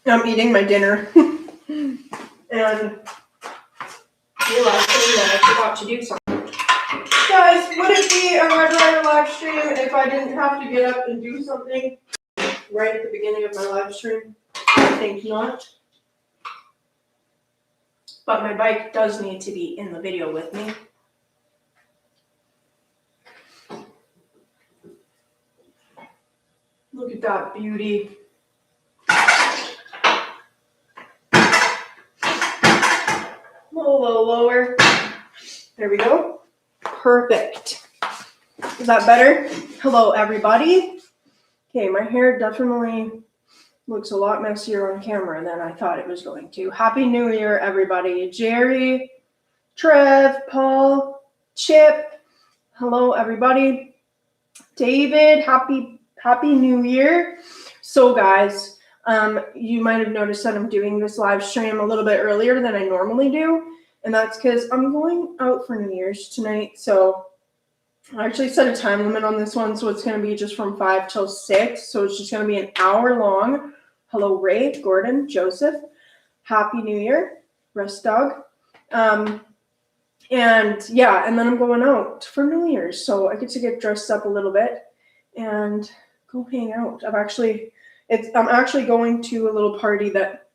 I'm eating my dinner. And realizing that I forgot to do something. Guys, would it be a Red Ryder live stream if I didn't have to get up and do something right at the beginning of my live stream? I think not. But my bike does need to be in the video with me. Look at that beauty. A little lower. There we go. Perfect. Is that better? Hello, everybody. Okay, my hair definitely looks a lot messier on camera than I thought it was going to. Happy New Year, everybody. Jerry, Trev, Paul, Chip. Hello, everybody. David, happy New Year. So, guys, you might have noticed that I'm doing this live stream a little bit earlier than I normally do. And that's because I'm going out for New Year's tonight. So I actually set a time limit on this one. So it's going to be just from 5 till 6. So it's just going to be an hour long. Hello, Ray, Gordon, Joseph. Happy New Year. Rest dog. And yeah, and then I'm going out for New Year's. So I get to get dressed up a little bit and go hang out. I'm actually going to a little party that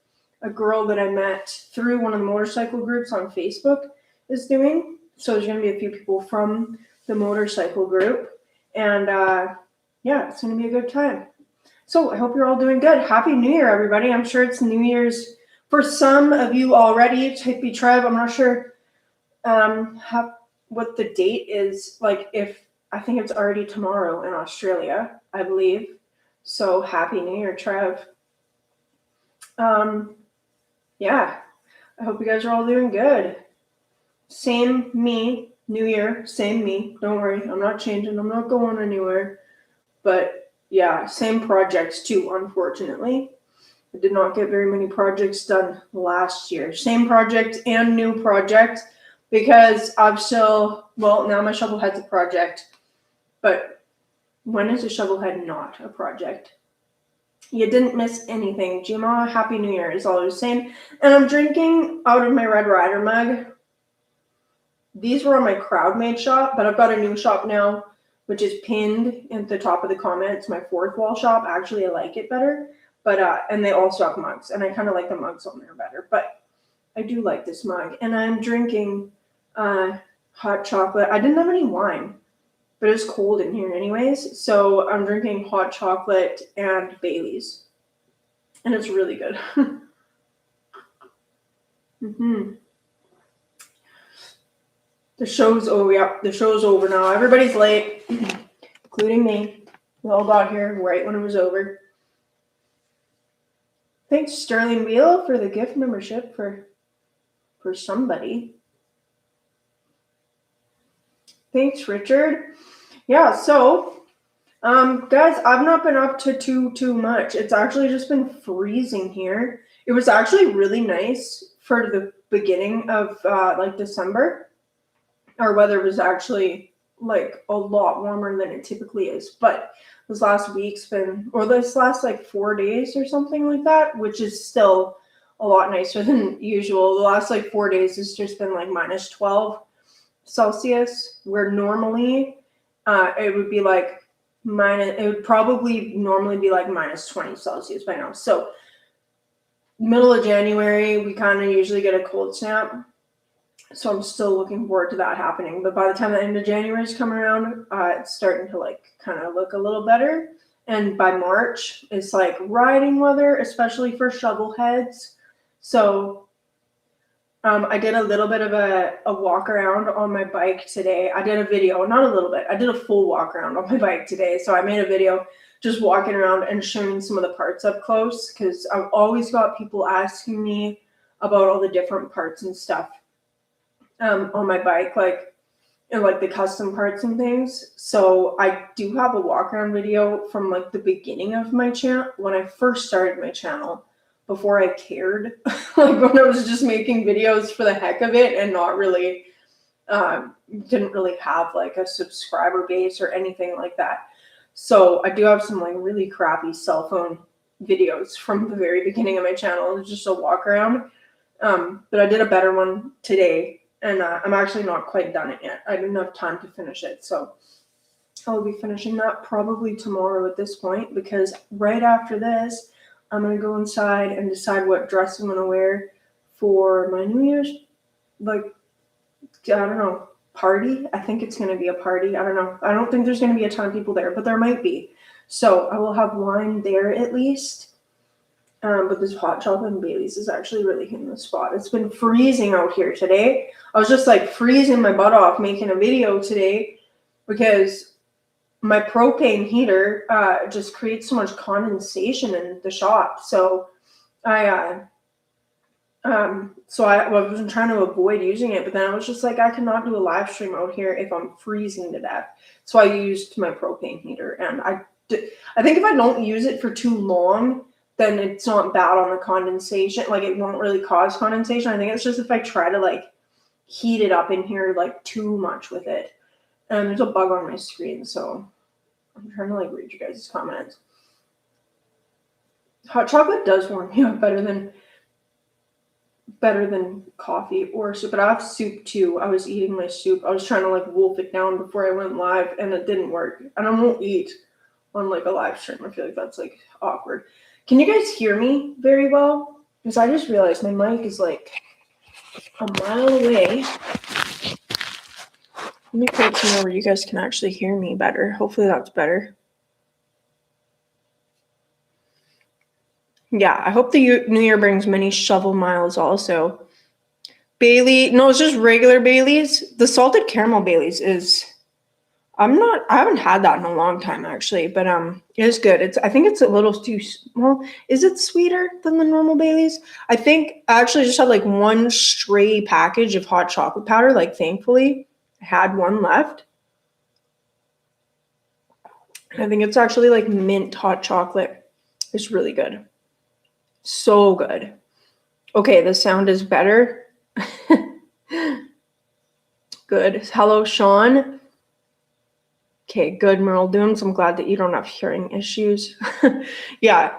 a girl that I met through one of the motorcycle groups on Facebook is doing. So there's going to be a few people from the motorcycle group. And yeah, it's going to be a good time. So I hope you're all doing good. Happy New Year, everybody. I'm sure it's New Year's for some of you already. Hippie Trev, I'm not sure what the date is. Like, I think it's already tomorrow in Australia, I believe. So happy New Year, Trev. Yeah, I hope you guys are all doing good. Same me, New Year, same me. Don't worry, I'm not changing. I'm not going anywhere. But yeah, same projects too, unfortunately. I did not get very many projects done last year. Same project and new project because I'm still, well, now my Shovelhead's a project. But when is a Shovelhead not a project? You didn't miss anything. Jima, Happy New Year is all I was saying. And I'm drinking out of my Red Ryder mug. These were on my CrowdMade shop, but I've got a new shop now, which is pinned at the top of the comments. My fourth wall shop. Actually, I like it better. But and they also have mugs, and I kind of like the mugs on there better. But I do like this mug. And I'm drinking hot chocolate. I didn't have any wine, but it's cold in here anyways. So I'm drinking hot chocolate and Baileys. And it's really good. The show's over. Yep, the show's over now. Everybody's late, including me. We all got here right when it was over. Thanks, Sterling Wheel, for the gift membership for somebody. Thanks, Richard. Yeah, so, guys, I've not been up to too much. It's actually just been freezing here. It was actually really nice for the beginning of, like, December. Our weather was actually, like, a lot warmer than it typically is. But this last week's been, or this last, like, 4 days or something like that, which is still a lot nicer than usual. The last, like, 4 days has just been, like, minus 12 Celsius, where normally it would be like it would probably normally be like minus 20 Celsius by now. So middle of January, we kind of usually get a cold snap. So I'm still looking forward to that happening. But by the time the end of January is coming around, it's starting to like kind of look a little better. And by March, it's like riding weather, especially for shovel heads. So I did a little bit of a walk around on my bike today. I did a video, not a little bit. I did a full walk around on my bike today. So I made a video just walking around and showing some of the parts up close because I've always got people asking me about all the different parts and stuff on my bike, like the custom parts and things. So I do have a walk around video from like the beginning of my channel when I first started my channel. Before I cared, like when I was just making videos for the heck of it and not really, didn't really have like a subscriber base or anything like that. So I do have some like really crappy cell phone videos from the very beginning of my channel. It's just a walk around. But I did a better one today, and I'm actually not quite done it yet. I didn't have time to finish it, so I'll be finishing that probably tomorrow at this point, because right after this, I'm going to go inside and decide what dress I'm going to wear for my New Year's, like, I don't know, party. I think it's going to be a party. I don't know. I don't think there's going to be a ton of people there, but there might be. So I will have wine there at least. But this hot chocolate and Bailey's is actually really hitting the spot. It's been freezing out here today. I was just like freezing my butt off making a video today because my propane heater just creates so much condensation in the shop. So I wasn't trying to avoid using it, but then I was just like, I cannot do a live stream out here if I'm freezing to death. So I used my propane heater, and I think if I don't use it for too long, then it's not bad on the condensation. Like, it won't really cause condensation. I think it's just if I try to like heat it up in here like too much with it. And there's a bug on my screen, so I'm trying to like read you guys' comments. Hot chocolate does warm me up better than coffee or soup, but I have soup too. I was eating my soup. I was trying to like wolf it down before I went live, and it didn't work. And I won't eat on like a live stream. I feel like that's like awkward. Can you guys hear me very well? Because I just realized my mic is like a mile away. Let me put it somewhere where you guys can actually hear me better. Hopefully that's better. Yeah, I hope the New Year brings many shovel miles also. Bailey, no, it's just regular Bailey's. The salted caramel Bailey's is, I haven't had that in a long time actually, but it is good. I think it's a little too, well, is it sweeter than the normal Bailey's? I think I actually just had like one stray package of hot chocolate powder, like thankfully. I had one left. I think it's actually like mint hot chocolate. It's really good. So good. Okay, the sound is better. Good. Hello, Sean. Okay, good, Merle Dooms. I'm glad that you don't have hearing issues. Yeah,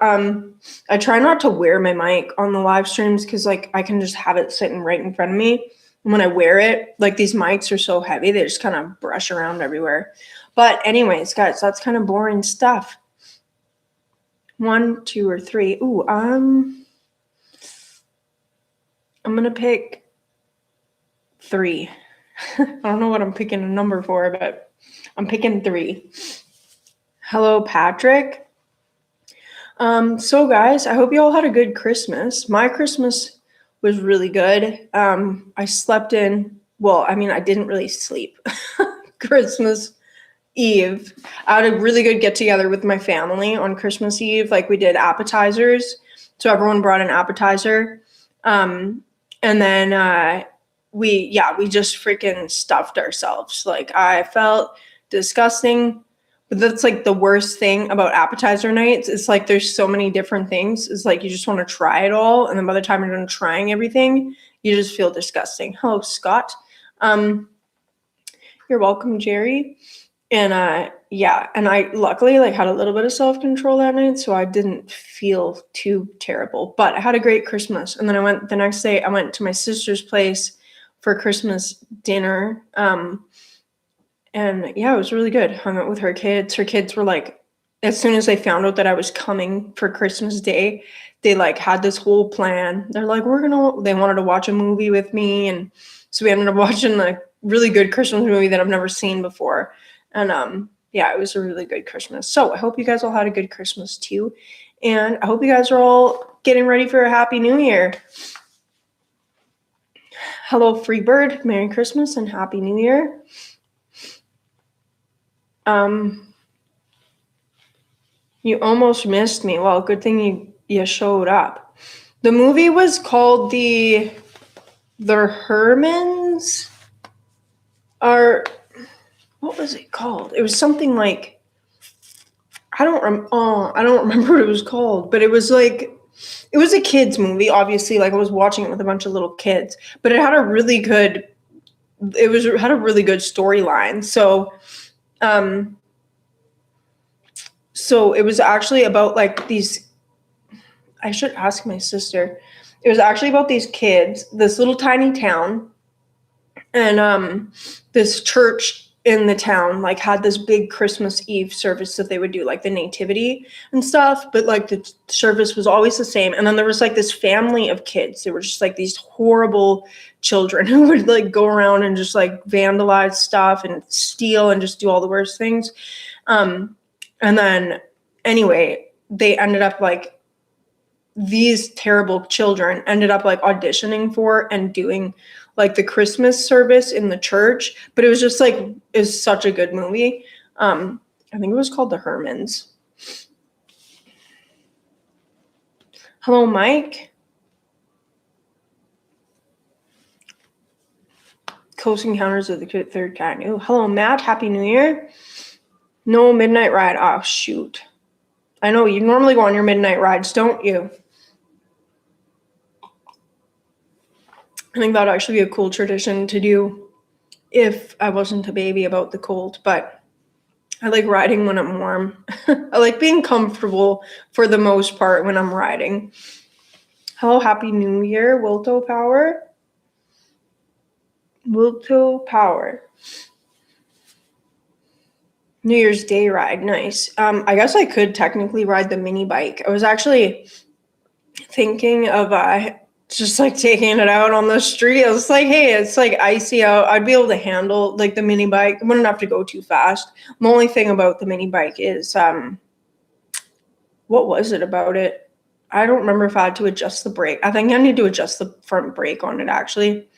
I try not to wear my mic on the live streams because like I can just have it sitting right in front of me. And when I wear it, like these mics are so heavy, they just kind of brush around everywhere. But anyways, guys, that's kind of boring stuff. 1, 2, or 3. Ooh, I'm gonna pick 3. I don't know what I'm picking a number for, but I'm picking 3. Hello, Patrick. So guys, I hope you all had a good Christmas. My Christmas was really good. I slept in, well, I mean, I didn't really sleep. Christmas Eve, I had a really good get together with my family on Christmas Eve. Like, we did appetizers. So everyone brought an appetizer. And then we just freaking stuffed ourselves. Like, I felt disgusting. But that's like the worst thing about appetizer nights. It's like there's so many different things. It's like you just want to try it all. And then by the time you're done trying everything, you just feel disgusting. Hello, Scott. You're welcome, Jerry. And and I luckily like had a little bit of self-control that night, so I didn't feel too terrible. But I had a great Christmas. And then the next day I went to my sister's place for Christmas dinner. And yeah, it was really good. Hung out with her kids. Her kids were like, as soon as they found out that I was coming for Christmas Day, they like had this whole plan. They're like, they wanted to watch a movie with me. And so we ended up watching a really good Christmas movie that I've never seen before. And yeah, it was a really good Christmas. So I hope you guys all had a good Christmas too. And I hope you guys are all getting ready for a happy new year. Hello, Freebird. Merry Christmas and Happy New Year. You almost missed me. Well, good thing you showed up. The movie was called The Hermans. What was it called? It was something like, I don't remember what it was called, but it was like, it was a kid's movie, obviously. Like, I was watching it with a bunch of little kids, but it had a really good storyline. So it was actually about like these I should ask my sister. It was actually about these kids, this little tiny town, and this church in the town like had this big Christmas Eve service that they would do, like the nativity and stuff, but like the service was always the same. And then there was like this family of kids. They were just like these horrible children who would like go around and just like vandalize stuff and steal and just do all the worst things. And then anyway, they ended up like, these terrible children ended up like auditioning for and doing like the Christmas service in the church. But it was just like, it was such a good movie. I think it was called The Hermans. Hello, Mike. Close Encounters of the Third Kind. Oh, hello, Matt. Happy New Year. No midnight ride. Oh, shoot. I know you normally go on your midnight rides, don't you? I think that'd actually be a cool tradition to do if I wasn't a baby about the cold, but I like riding when I'm warm. I like being comfortable for the most part when I'm riding. Hello, Happy New Year, Wilto Power. Wilto Power. New Year's Day ride, nice. I guess I could technically ride the mini bike. I was actually thinking of just like taking it out on the street. I was like, hey, it's like icy out. I'd be able to handle like the mini bike. I wouldn't have to go too fast. The only thing about the mini bike is, what was it about it? I don't remember if I had to adjust the brake. I think I need to adjust the front brake on it, actually.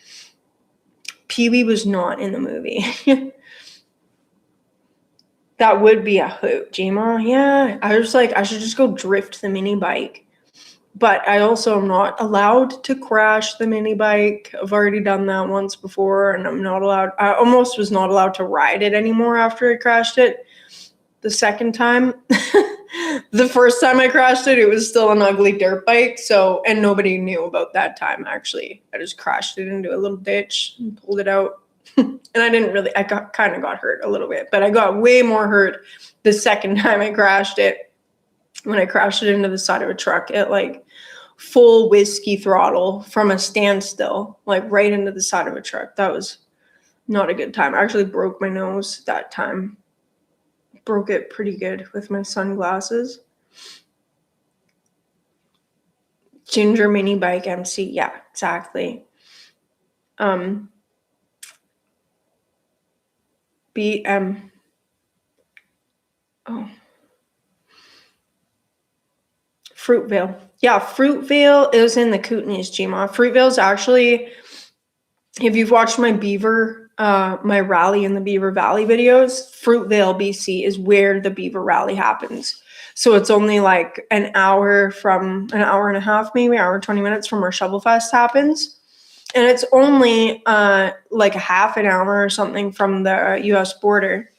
Pee-wee was not in the movie. That would be a hoot, Gma. Yeah, I was like, I should just go drift the mini bike. But I also am not allowed to crash the mini bike. I've already done that once before, and I almost was not allowed to ride it anymore after I crashed it the second time. The first time I crashed it, it was still an ugly dirt bike. And nobody knew about that time, actually. I just crashed it into a little ditch and pulled it out. And I kind of got hurt a little bit, but I got way more hurt the second time I crashed it, when I crashed it into the side of a truck at like full whiskey throttle from a standstill, like right into the side of a truck. That was not a good time. I actually broke my nose that time. Broke it pretty good with my sunglasses. Ginger mini bike MC. Yeah, exactly. BM. Oh. Fruitvale. Yeah, Fruitvale is in the Kootenays, Gma. Fruitvale is actually, if you've watched my my rally in the Beaver Valley videos, Fruitvale, BC is where the Beaver Rally happens. So it's only like an hour and a half, maybe hour and 20 minutes from where Shovelfest happens. And it's only like a half an hour or something from the US border.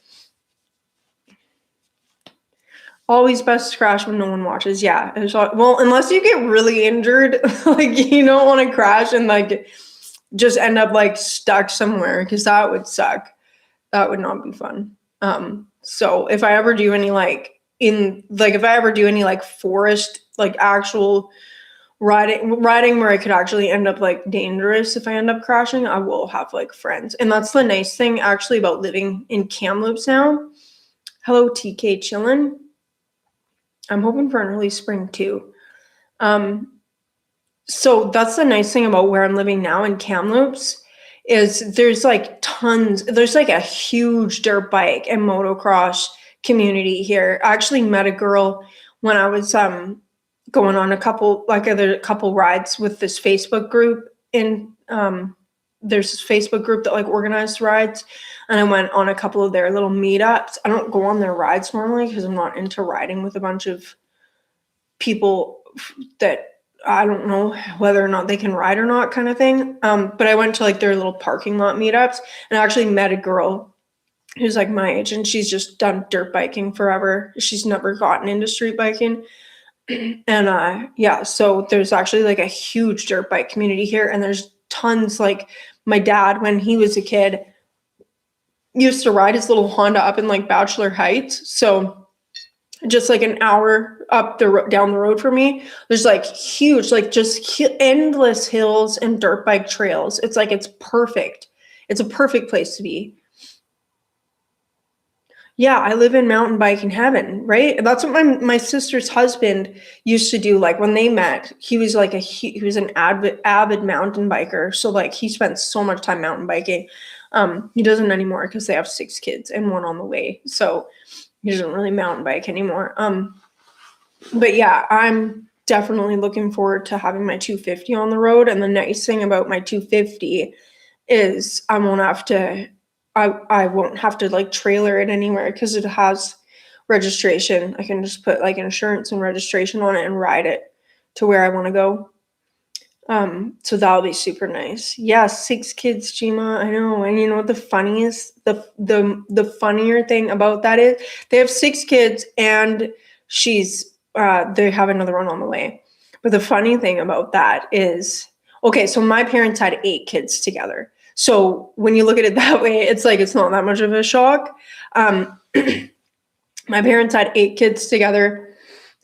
Always best to crash when no one watches. Yeah. Well, unless you get really injured, like you don't want to crash and like just end up like stuck somewhere, because that would suck. That would not be fun. So if I ever do any forest, like actual riding where I could actually end up like dangerous if I end up crashing, I will have like friends. And that's the nice thing actually about living in Kamloops now. Hello, TK Chillin'. I'm hoping for an early spring too. So that's the nice thing about where I'm living now in Kamloops, is there's like there's like a huge dirt bike and motocross community here. I actually met a girl when I was going on a couple rides with this Facebook group there's this Facebook group that like organized rides, and I went on a couple of their little meetups. I don't go on their rides normally because I'm not into riding with a bunch of people that I don't know whether or not they can ride or not, kind of thing. But I went to like their little parking lot meetups, and I actually met a girl who's like my age, and she's just done dirt biking forever. She's never gotten into street biking. And yeah, so there's actually like a huge dirt bike community here, and there's tons. Like my dad, when he was a kid, used to ride his little Honda up in like Bachelor Heights. So just like an hour down the road for me, there's like huge, like just endless hills and dirt bike trails. It's like, it's perfect. It's a perfect place to be. Yeah, I live in mountain biking heaven, right? That's what my sister's husband used to do. Like when they met, he was like he was an avid mountain biker. So like he spent so much time mountain biking. He doesn't anymore because they have 6 kids and one on the way. So he doesn't really mountain bike anymore. But yeah, I'm definitely looking forward to having my 250 on the road. And the nice thing about my 250 is I won't have to like trailer it anywhere because it has registration. I can just put like insurance and registration on it and ride it to where I want to go. So that'll be super nice. Yeah, 6 kids, Jima. I know. And you know what the funniest, the funnier thing about that is they have 6 kids and they have another one on the way. But the funny thing about that is, okay, so my parents had 8 kids together. So when you look at it that way, it's like it's not that much of a shock. My parents had 8 kids together,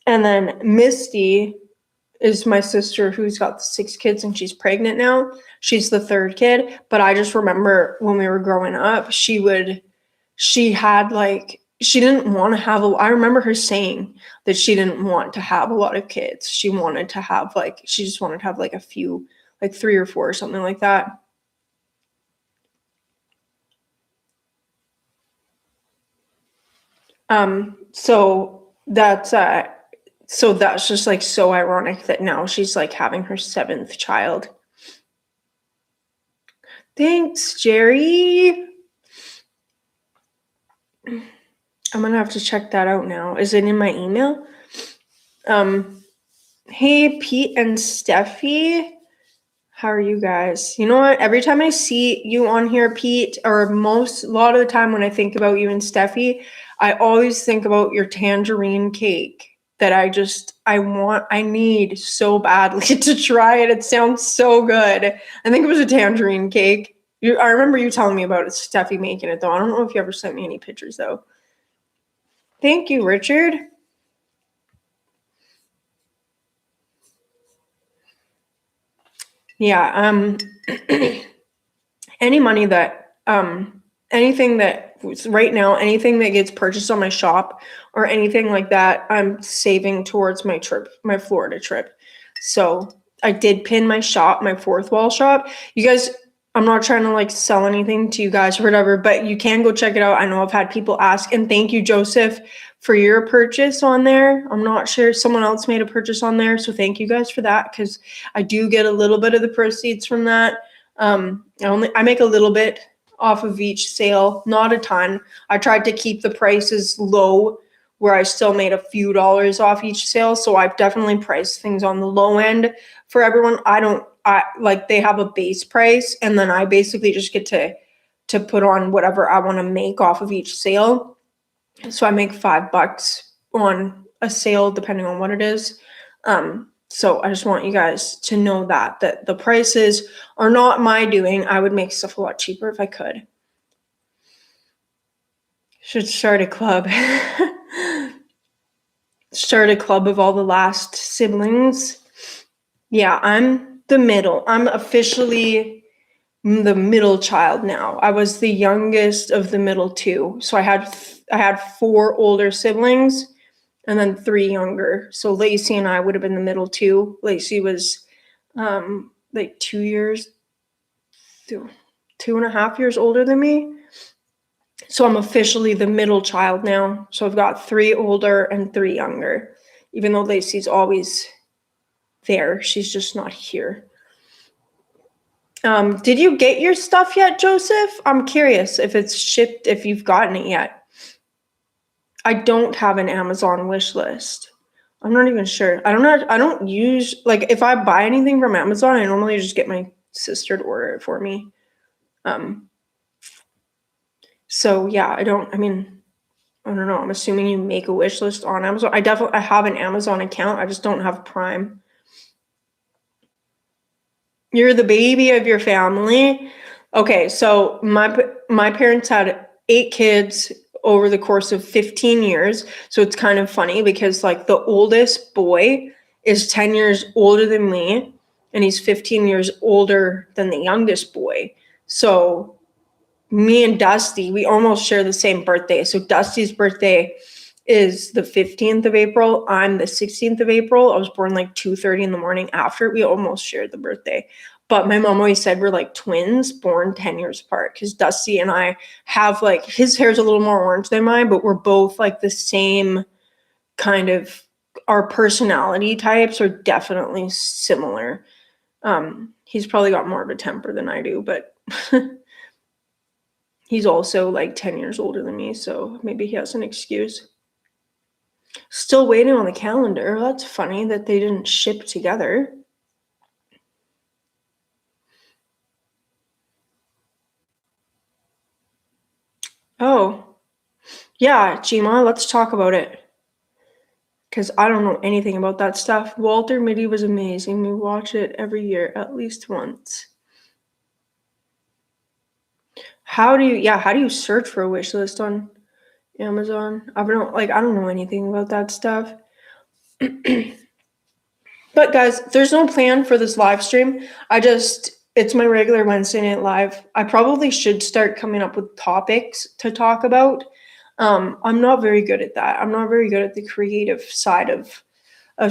and then Misty is my sister who's got 6 kids and she's pregnant now. She's the 3rd kid, but I just remember when we were growing up, she didn't want to have I remember her saying that she didn't want to have a lot of kids. She just wanted to have like a few, like 3 or 4 or something like that. So that's just like so ironic that now she's like having her 7th child. Thanks, Jerry. I'm gonna have to check that out now. Is it in my email? Hey, Pete and Steffi. How are you guys? You know what? Every time I see you on here, Pete, or a lot of the time when I think about you and Steffi, I always think about your tangerine cake that I need so badly to try it. It sounds so good. I think it was a tangerine cake. I remember you telling me about it, Steffi making it though. I don't know if you ever sent me any pictures though. Thank you, Richard. Yeah, any money that anything that right now, anything that gets purchased on my shop or anything like that, I'm saving towards my Florida trip. So I did pin my shop, my Fourth Wall shop. You guys, I'm not trying to like sell anything to you guys or whatever, but you can go check it out. I know I've had people ask, and thank you, Joseph, for your purchase on there. I'm not sure someone else made a purchase on there, so thank you guys for that because I do get a little bit of the proceeds from that. I make a little bit off of each sale, not a ton. I tried to keep the prices low where I still made a few dollars off each sale. So I've definitely priced things on the low end for everyone. They have a base price and then I basically just get to put on whatever I want to make off of each sale. So I make $5 on a sale, depending on what it is. So I just want you guys to know that the prices are not my doing. I would make stuff a lot cheaper if I could. Should start a club. Start a club of all the last siblings. Yeah, I'm the middle. I'm officially the middle child now. I was the youngest of the middle 2. So I had 4 older siblings and then 3 younger. So Lacey and I would have been the middle 2. Lacey was like 2 years, 2.5 years older than me. So I'm officially the middle child now. So I've got 3 older and 3 younger. Even though Lacey's always there, she's just not here. Did you get your stuff yet, Joseph? I'm curious if it's shipped, if you've gotten it yet. I don't have an Amazon wish list. I'm not even sure. I don't use, like, if I buy anything from Amazon, I normally just get my sister to order it for me. So yeah, I don't know. I'm assuming you make a wish list on Amazon. I have an Amazon account. I just don't have Prime. You're the baby of your family. Okay, so my parents had 8 kids. over the course of 15 years. So it's kind of funny because like the oldest boy is 10 years older than me, and he's 15 years older than the youngest boy. So me and Dusty, we almost share the same birthday. So Dusty's birthday is the 15th of April. I'm the 16th of April. I was born like 2:30 in the morning after. We almost shared the birthday. But my mom always said we're like twins born 10 years apart, because Dusty and I have like, his hair's a little more orange than mine, but we're both like the same kind of, our personality types are definitely similar. He's probably got more of a temper than I do, but he's also like 10 years older than me, so maybe he has an excuse. Still waiting on the calendar. That's funny that they didn't ship together. Oh, yeah, Gma, let's talk about it. Because I don't know anything about that stuff. Walter Mitty was amazing. We watch it every year at least once. How do you search for a wish list on Amazon? I don't know anything about that stuff. But guys, there's no plan for this live stream. It's my regular Wednesday night live. I probably should start coming up with topics to talk about. I'm not very good at that. I'm not very good at the creative side of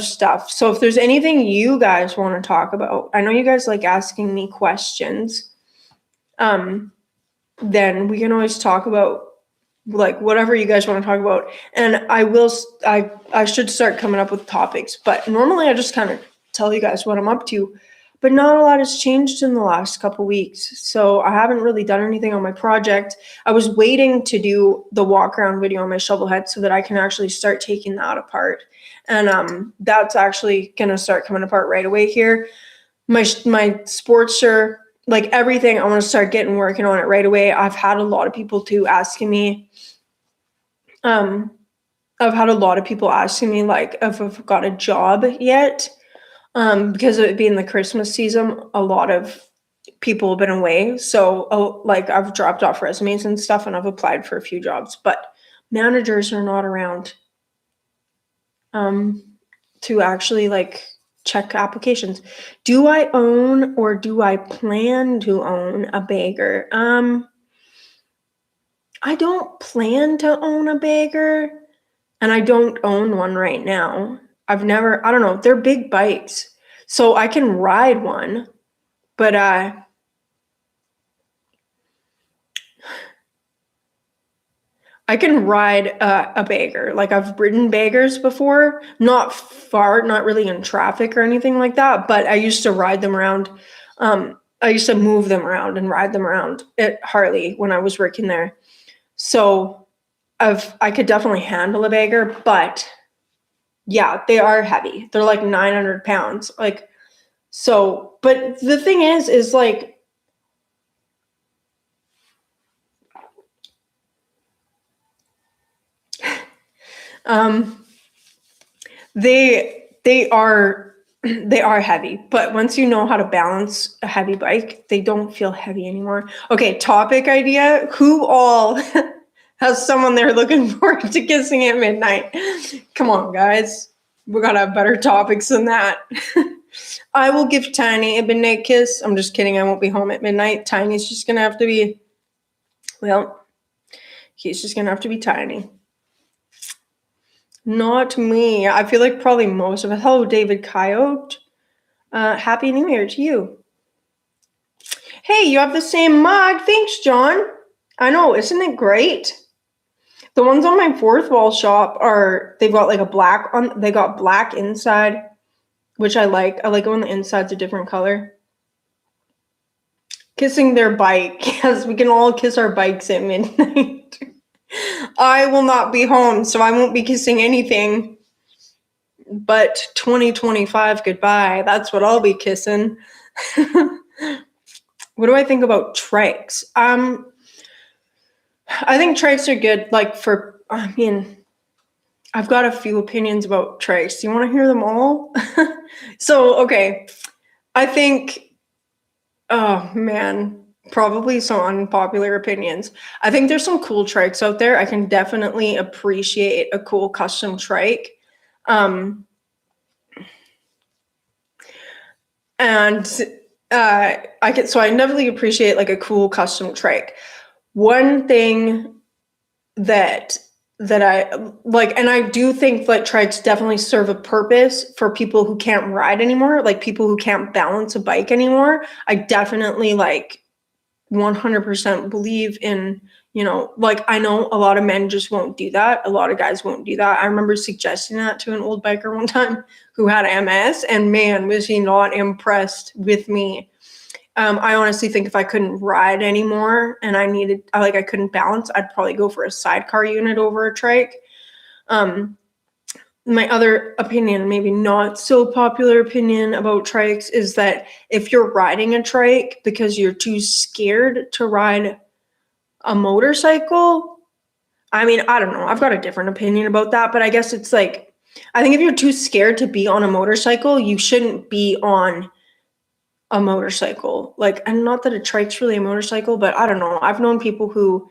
stuff. So if there's anything you guys want to talk about, I know you guys like asking me questions. Then we can always talk about like whatever you guys want to talk about. And I should start coming up with topics, but normally I just kind of tell you guys what I'm up to. But not a lot has changed in the last couple weeks. So I haven't really done anything on my project. I was waiting to do the walk around video on my shovel head so that I can actually start taking that apart. And that's actually going to start coming apart right away here. My Sportster, like everything, I want to start working on it right away. I've had a lot of people too asking me. I've had a lot of people asking me like if I've got a job yet. Because of it being the Christmas season, a lot of people have been away. So like I've dropped off resumes and stuff, and I've applied for a few jobs, but managers are not around to actually like check applications. Do I own or do I plan to own a bagger? I don't plan to own a bagger, and I don't own one right now. I don't know, they're big bikes, so I can ride one, but I can ride a bagger. Like I've ridden baggers before, not far, not really in traffic or anything like that, but I used to ride them around. I used to move them around and ride them around at Harley when I was working there. So I could definitely handle a bagger, but yeah, they are heavy. They're like 900 pounds. Like, so, but the thing is like, they are heavy, but once you know how to balance a heavy bike, they don't feel heavy anymore. Okay, topic idea. Who all has someone they're looking forward to kissing at midnight? Come on, guys. We gotta have better topics than that. I will give Tiny a midnight kiss. I'm just kidding. I won't be home at midnight. Tiny's just gonna have to be, well, he's just gonna have to be Tiny. Not me. I feel like probably most of us. Hello, David Coyote. Happy New Year to you. Hey, you have the same mug. Thanks, John. I know, isn't it great? The ones on my fourth wall shop they've got like they got black inside, which I like. I like it when the inside's a different color. Kissing their bike. Yes, we can all kiss our bikes at midnight. I will not be home, so I won't be kissing anything but 2025 goodbye. That's what I'll be kissing. What do I think about trikes? I think trikes are good. I've got a few opinions about trikes. Do you want to hear them all? So, okay. I think, oh man, Probably some unpopular opinions. I think there's some cool trikes out there. I can definitely appreciate a cool custom trike. And I definitely appreciate like a cool custom trike. One thing that I like, and I do think that trikes definitely serve a purpose for people who can't ride anymore, like people who can't balance a bike anymore. I definitely like 100% believe in, like I know a lot of men just won't do that. A lot of guys won't do that. I remember suggesting that to an old biker one time who had MS, and man, was he not impressed with me. I honestly think if I couldn't ride anymore and I couldn't balance, I'd probably go for a sidecar unit over a trike. My other opinion, maybe not so popular opinion about trikes, is that if you're riding a trike because you're too scared to ride a motorcycle, I mean, I don't know. I've got a different opinion about that, but I guess it's like, I think if you're too scared to be on a motorcycle, you shouldn't be on a motorcycle. Like, and not that a trike's really a motorcycle, but I don't know. I've known people who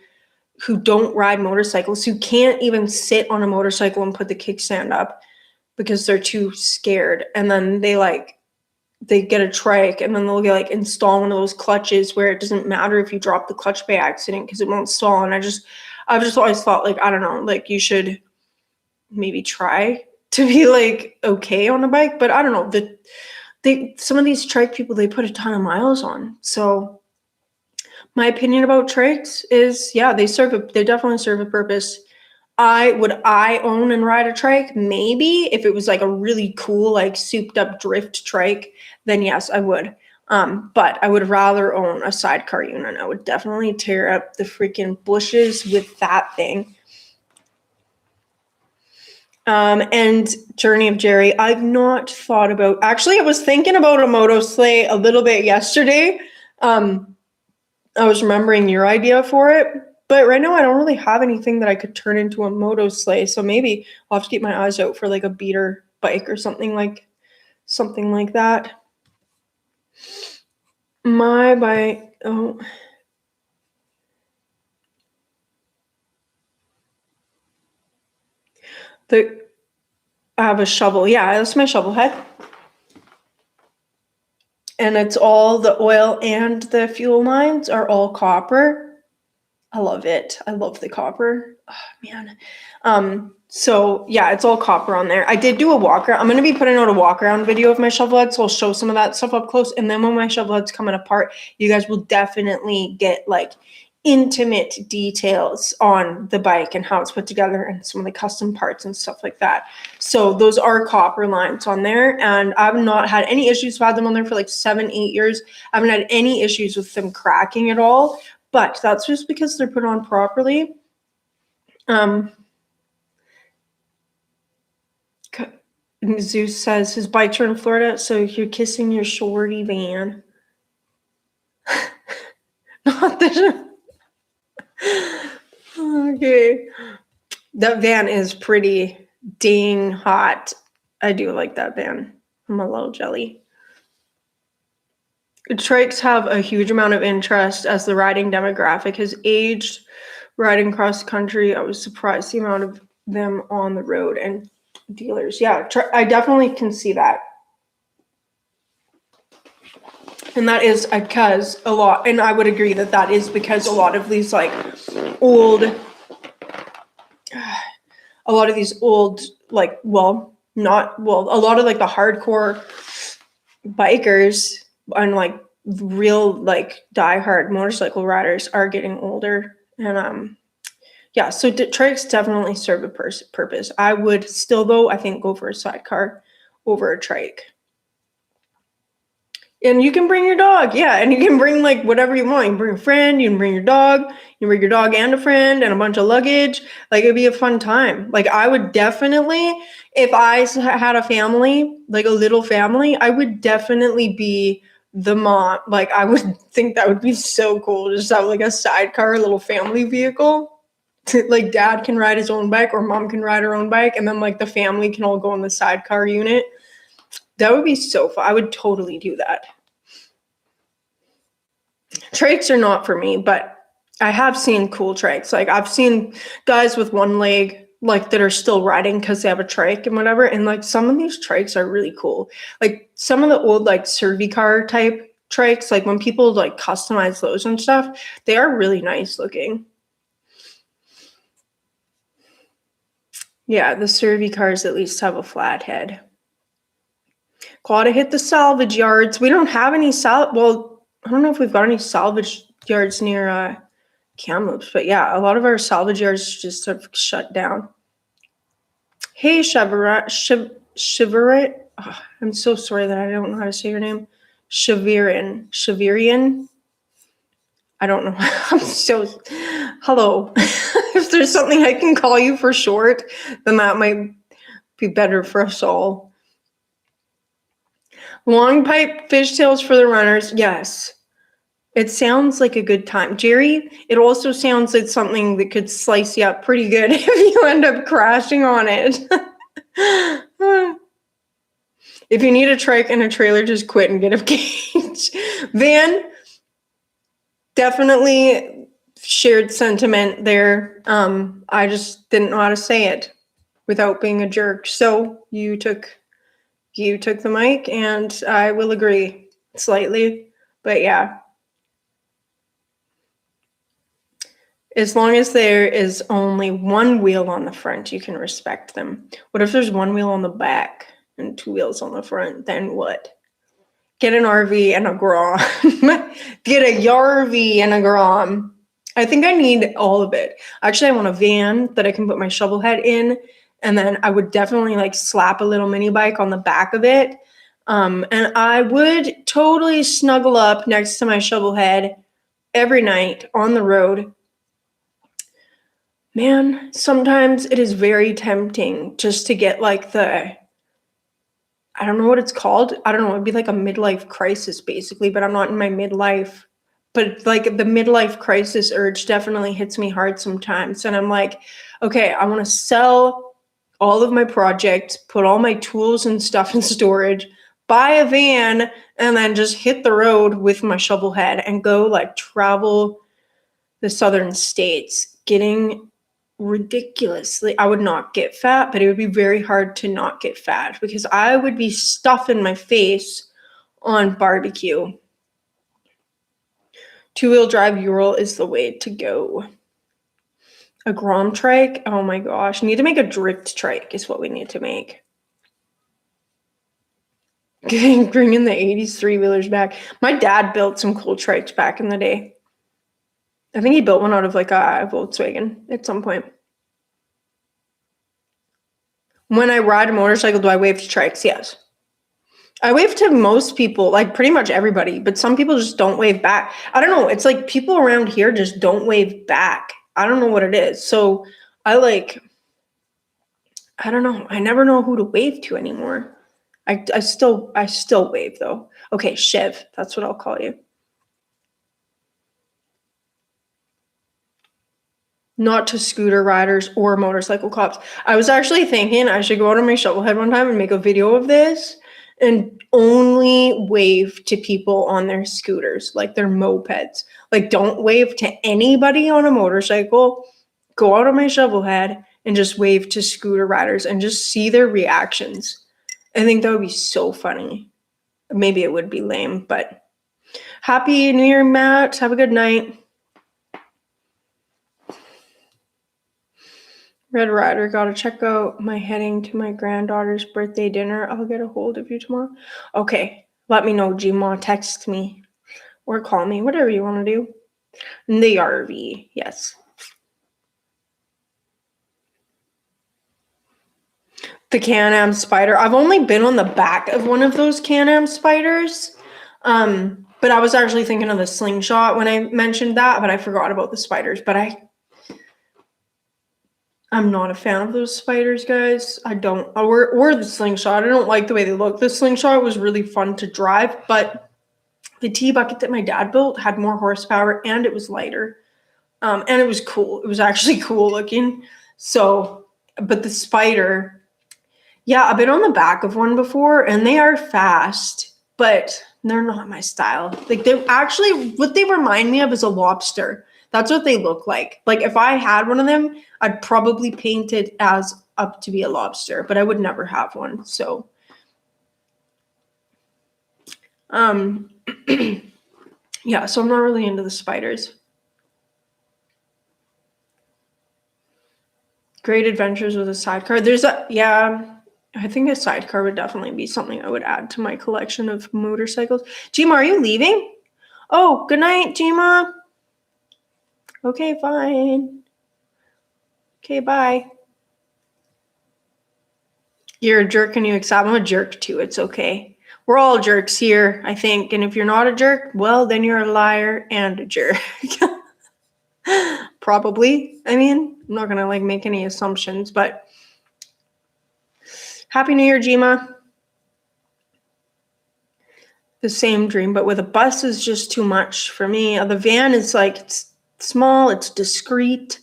don't ride motorcycles, who can't even sit on a motorcycle and put the kickstand up because they're too scared. And then they get a trike, and then they'll get like install one of those clutches where it doesn't matter if you drop the clutch by accident because it won't stall. And I've just always thought, like, I don't know, like you should maybe try to be like okay on a bike, but I don't know, some of these trike people, they put a ton of miles on. So my opinion about trikes is, yeah, they definitely serve a purpose. Would I own and ride a trike? Maybe if it was like a really cool, like souped up drift trike, then yes, I would. But I would rather own a sidecar unit. I would definitely tear up the freaking bushes with that thing. And Journey of Jerry, I've not thought about, actually, I was thinking about a moto sleigh a little bit yesterday. I was remembering your idea for it, but right now I don't really have anything that I could turn into a moto sleigh. So maybe I'll have to keep my eyes out for like a beater bike or something like that. My bike, oh. I have a shovel. Yeah, that's my shovel head. And it's all the oil and the fuel lines are all copper. I love it. I love the copper. Oh, man. So yeah, it's all copper on there. I did do a walk around. I'm going to be putting out a walk around video of my shovel head, so I'll show some of that stuff up close. And then when my shovel head's coming apart, you guys will definitely get like intimate details on the bike and how it's put together and some of the custom parts and stuff like that. So those are copper lines on there, and I've not had any issues. I've had them on there for like 7-8 years. I haven't had any issues with them cracking at all, but that's just because they're put on properly. Zeus says his bikes are in Florida, so you're kissing your shorty van. Not the okay. That van is pretty dang hot. I do like that van. I'm a little jelly. Trikes have a huge amount of interest as the riding demographic has aged. Riding cross country, I was surprised the amount of them on the road and dealers. Yeah, I definitely can see that. And that is because a lot, and I would agree that is because a lot of these like a lot of these old, like, a lot of like the hardcore bikers and like real like diehard motorcycle riders are getting older. And yeah, so trikes definitely serve a purpose. I would still, though, I think, go for a sidecar over a trike. And you can bring your dog, yeah, and you can bring like whatever you want. You can bring a friend, you can bring your dog, you can bring your dog and a friend and a bunch of luggage. Like, it'd be a fun time. Like, I would definitely, if I had a family, like a little family, I would definitely be the mom. Like, I would think that would be so cool to just have like a sidecar, little family vehicle. Like, dad can ride his own bike or mom can ride her own bike, and then like the family can all go in the sidecar unit. That would be so fun. I would totally do that. Trikes are not for me, but I have seen cool trikes. Like I've seen guys with one leg like that are still riding because they have a trike and whatever. And like some of these trikes are really cool. Like some of the old like Servicar type trikes, like when people like customize those and stuff, they are really nice looking. Yeah, the Servicars at least have a flat head. Gotta hit the salvage yards. We don't have any well, I don't know if we've got any salvage yards near Kamloops, but yeah, a lot of our salvage yards just have shut down. Hey, Shiverit. Oh, I'm so sorry that I don't know how to say your name. Shavirian. I don't know. I'm so. Hello. If there's something I can call you for short, then that might be better for us all. Long pipe fishtails for the runners. Yes. It sounds like a good time. Jerry, it also sounds like something that could slice you up pretty good if you end up crashing on it. If you need a trike and a trailer, just quit and get a cage. Van, definitely shared sentiment there. I just didn't know how to say it without being a jerk. So you took the mic, and I will agree slightly. But yeah. As long as there is only one wheel on the front, you can respect them. What if there's one wheel on the back and two wheels on the front? Then what? Get an RV and a Grom. Get a Yarv and a Grom. I think I need all of it. Actually, I want a van that I can put my shovel head in, and then I would definitely like slap a little mini bike on the back of it. And I would totally snuggle up next to my shovel head every night on the road. Man, sometimes it is very tempting just to get like I don't know what it's called. I don't know. It'd be like a midlife crisis basically, but I'm not in my midlife. But like the midlife crisis urge definitely hits me hard sometimes. And I'm like, okay, I want to sell all of my projects, put all my tools and stuff in storage, buy a van, and then just hit the road with my shovel head and go like travel the southern states, getting ridiculously. I would not get fat, but it would be very hard to not get fat because I would be stuffing my face on barbecue. Two-wheel drive Ural is the way to go. A Grom trike? Oh my gosh. Need to make a drift trike is what we need to make. Bringing the 80s three-wheelers back. My dad built some cool trikes back in the day. I think he built one out of like a Volkswagen at some point. When I ride a motorcycle, do I wave to trikes? Yes. I wave to most people, like pretty much everybody, but some people just don't wave back. I don't know. It's like people around here just don't wave back. I don't know what it is. So I don't know. I never know who to wave to anymore. I still wave though. Okay, Chev, that's what I'll call you. Not to scooter riders or motorcycle cops. I was actually thinking I should go out on my shovelhead one time and make a video of this and only wave to people on their scooters, like their mopeds. Like don't wave to anybody on a motorcycle. Go out on my shovelhead and just wave to scooter riders and just see their reactions. I think that would be so funny. Maybe it would be lame, but happy New Year, Matt. Have a good night. Red Rider, gotta check out my heading to my granddaughter's birthday dinner. I'll get a hold of you tomorrow. Okay, let me know, Gma. Text me or call me, whatever you want to do. The RV, yes. The Can-Am Spyder. I've only been on the back of one of those Can-Am Spyders. But I was actually thinking of the Slingshot when I mentioned that, but I forgot about the Spyders. But I'm not a fan of those Spyders, guys. I don't, or the Slingshot. I don't like the way they look. The Slingshot was really fun to drive, but the T-Bucket that my dad built had more horsepower and it was lighter. And it was cool. It was actually cool looking. So, but the Spyder, yeah, I've been on the back of one before and they are fast, but They're not my style. Like they're actually, what they remind me of is a lobster. That's what they look like. Like if I had one of them, I'd probably paint it as up to be a lobster, but I would never have one. So, yeah, so I'm not really into the spiders. Great adventures with a sidecar. I think a sidecar would definitely be something I would add to my collection of motorcycles. Gima, are you leaving? Oh, good night, Gima. Okay, fine. Okay, bye. You're a jerk and you accept. I'm a jerk too. It's okay. We're all jerks here, I think. And if you're not a jerk, well, then you're a liar and a jerk. Probably. I mean, I'm not gonna make any assumptions, but Happy New Year, Gima. The same dream, but with a bus is just too much for me. The van is it's small, it's discreet.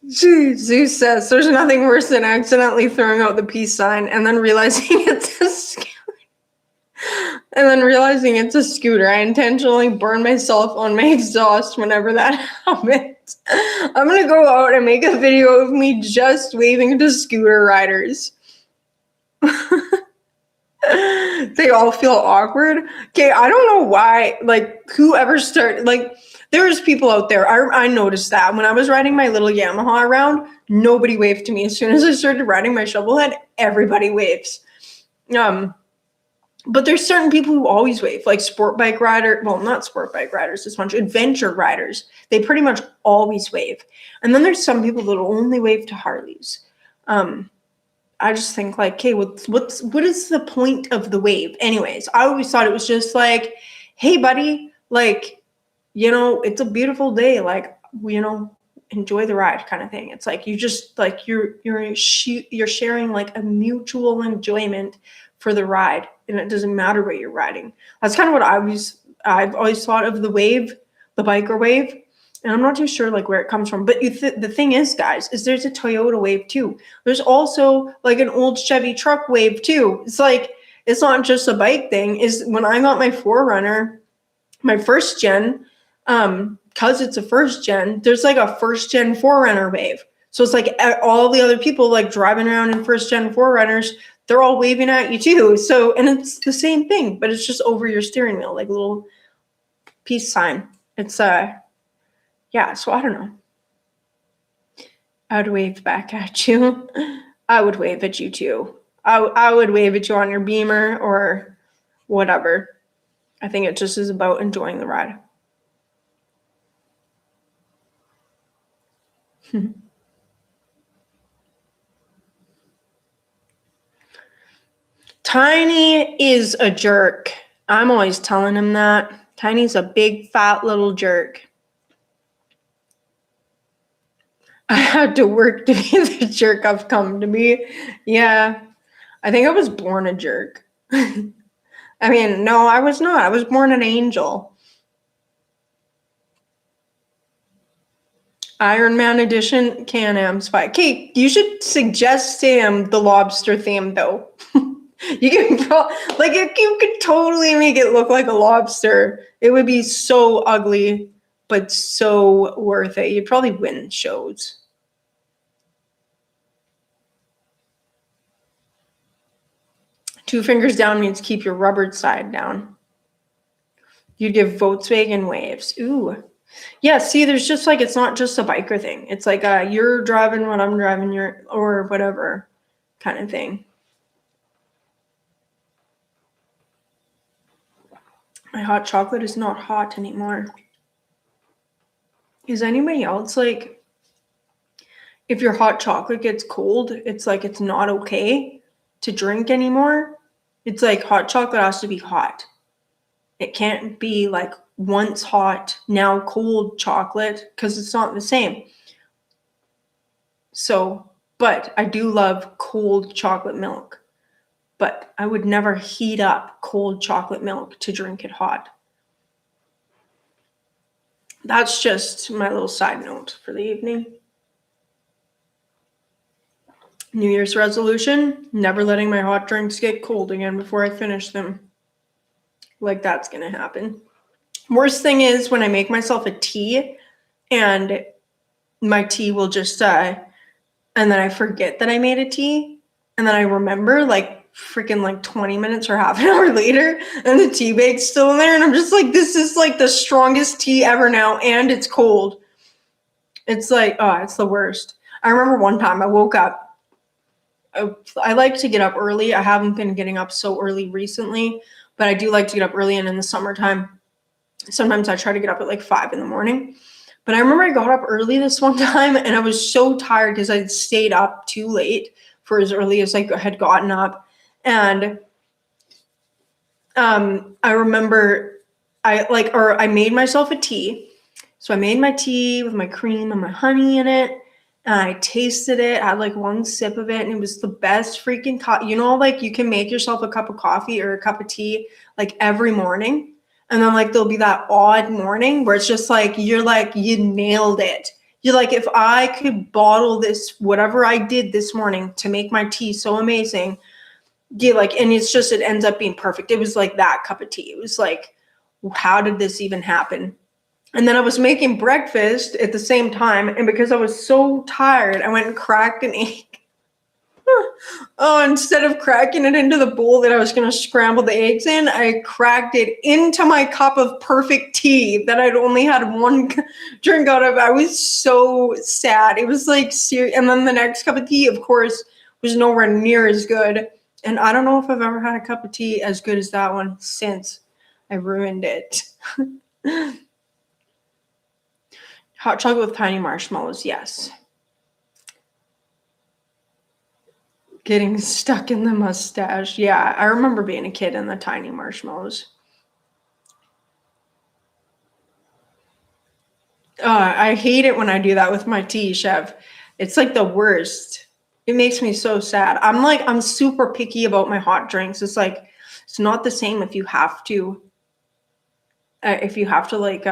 Zeus says there's nothing worse than accidentally throwing out the peace sign and then realizing it's a scooter. I intentionally burn myself on my exhaust whenever that happens. I'm gonna go out and make a video of me just waving to scooter riders. They all feel awkward. Okay, I don't know why. Whoever started, there's people out there. I noticed that when I was riding my little Yamaha around, nobody waved to me. As soon as I started riding my shovelhead, everybody waves. But there's certain people who always wave, like sport bike rider. Well, not sport bike riders as much. Adventure riders. They pretty much always wave. And then there's some people that only wave to Harleys. I just think okay, what is the point of the wave? Anyways, I always thought it was just hey, buddy, it's a beautiful day. Enjoy the ride kind of thing. It's you just you're sharing a mutual enjoyment for the ride, and it doesn't matter what you're riding. That's kind of what I've always thought of the wave, the biker wave. And I'm not too sure where it comes from. But the thing is, guys, is there's a Toyota wave too. There's also an old Chevy truck wave too. It's it's not just a bike thing. Is when I got my 4Runner, my first gen, because it's a first gen, there's a first gen 4Runner wave. So it's all the other people driving around in first gen 4Runners, they're all waving at you too. So, and it's the same thing, but it's just over your steering wheel, a little peace sign. It's yeah, so I don't know. I would wave back at you. I would wave at you too. I would wave at you on your Beamer or whatever. I think it just is about enjoying the ride. Tiny is a jerk. I'm always telling him that. Tiny's a big, fat little jerk. I had to work to be the jerk I've come to be. Yeah. I think I was born a jerk. I mean, no, I was not. I was born an angel. Iron Man edition, Can-Am Spy. Okay, you should suggest to him the lobster theme, though. You can you could totally make it look like a lobster. It would be so ugly, but so worth it. You'd probably win shows. Two fingers down means keep your rubber side down. You'd give Volkswagen waves. Ooh. Yeah, see, there's just it's not just a biker thing. It's you're driving what I'm driving, or whatever kind of thing. My hot chocolate is not hot anymore. Is anybody else if your hot chocolate gets cold, it's it's not okay to drink anymore? It's hot chocolate has to be hot. It can't be once hot, now cold chocolate, because it's not the same. So, but I do love cold chocolate milk. But I would never heat up cold chocolate milk to drink it hot. That's just my little side note for the evening. New Year's resolution, never letting my hot drinks get cold again before I finish them. Like, that's gonna happen. Worst thing is when I make myself a tea and my tea will just and then I forget that I made a tea, and then I remember like freaking like 20 minutes or half an hour later, and the tea bag's still in there, and I'm just like, this is like the strongest tea ever now, and it's cold. It's like, oh, it's the worst. I remember one time I woke up. I like to get up early. I haven't been getting up so early recently, but I do like to get up early, and in the summertime, sometimes I try to get up at like 5 in the morning. But I remember I got up early this one time, and I was so tired because I'd stayed up too late for as early as I had gotten up. And I remember I made myself a tea. So I made my tea with my cream and my honey in it, and I tasted it. I had like one sip of it, and it was the best freaking coffee. You know, like you can make yourself a cup of coffee or a cup of tea like every morning. And then like there'll be that odd morning where it's just like you're like you nailed it. You're like, if I could bottle this, whatever I did this morning to make my tea so amazing, yeah, like, and it's just, it ends up being perfect. It was like that cup of tea. It was like, how did this even happen? And then I was making breakfast at the same time, and because I was so tired, I went and cracked an egg. Oh, instead of cracking it into the bowl that I was going to scramble the eggs in, I cracked it into my cup of perfect tea that I'd only had one drink out of. I was so sad. It was like serious. And then the next cup of tea, of course, was nowhere near as good. And I don't know if I've ever had a cup of tea as good as that one since I ruined it. Hot chocolate with tiny marshmallows, yes. Getting stuck in the mustache. Yeah, I remember being a kid and the tiny marshmallows. I hate it when I do that with my tea, Chef. It's like the worst. It makes me so sad. I'm super picky about my hot drinks. It's like, it's not the same if you have to, if you have to like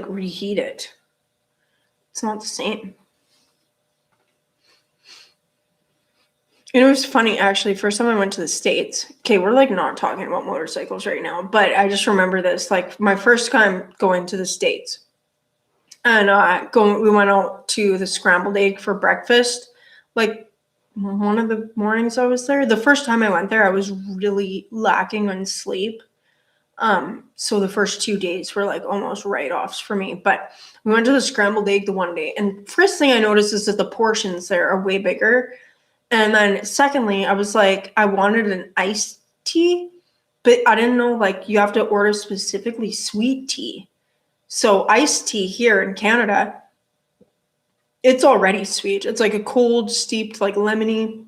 reheat it. It's not the same. And it was funny, actually. First time I went to the States. Okay, we're like not talking about motorcycles right now, but I just remember this. Like my first time going to the States, and we went out to the scrambled egg for breakfast. Like one of the mornings I was there. The first time I went there, I was really lacking on sleep. So the first 2 days were like almost write-offs for me. But we went to the scrambled egg the one day, and first thing I noticed is that the portions there are way bigger. And then secondly, I was like, I wanted an iced tea, but I didn't know like you have to order specifically sweet tea. So iced tea here in Canada, it's already sweet. It's like a cold, steeped, like lemony,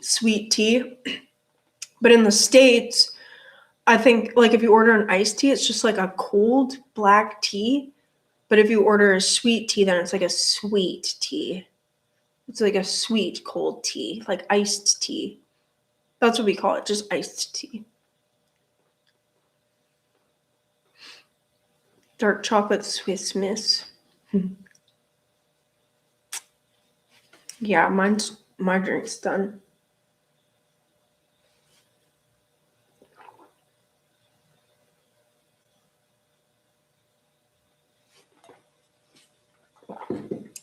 sweet tea. But in the States, I think like if you order an iced tea, it's just like a cold black tea. But if you order a sweet tea, then it's like a sweet tea. It's like a sweet cold tea, like iced tea. That's what we call it, just iced tea. Dark chocolate Swiss Miss. Yeah, my drink's done.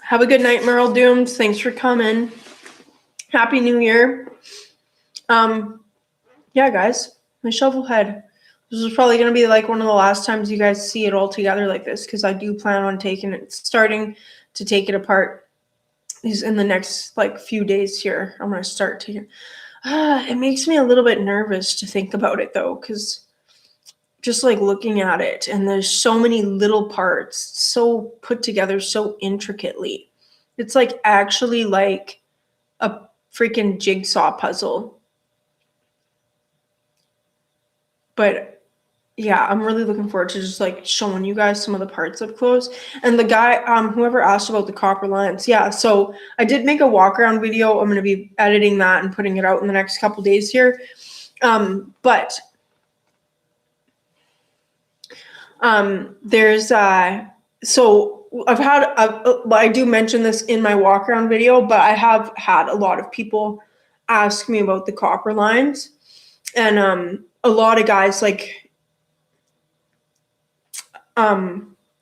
Have a good night, Merle Dooms. Thanks for coming. Happy New Year. Yeah, guys, my shovel head. This is probably going to be like one of the last times you guys see it all together like this, because I do plan on starting to take it apart. Is in the next like few days here. I'm going to start to. It makes me a little bit nervous to think about it though, because just like looking at it, and there's so many little parts, so put together so intricately. It's like actually like a freaking jigsaw puzzle. But yeah, I'm really looking forward to just like showing you guys some of the parts up close. And the guy, whoever asked about the copper lines, yeah, so I did make a walk around video. I'm going to be editing that and putting it out in the next couple days here. But there's so I do mention this in my walk around video, but I have had a lot of people ask me about the copper lines, and a lot of guys like,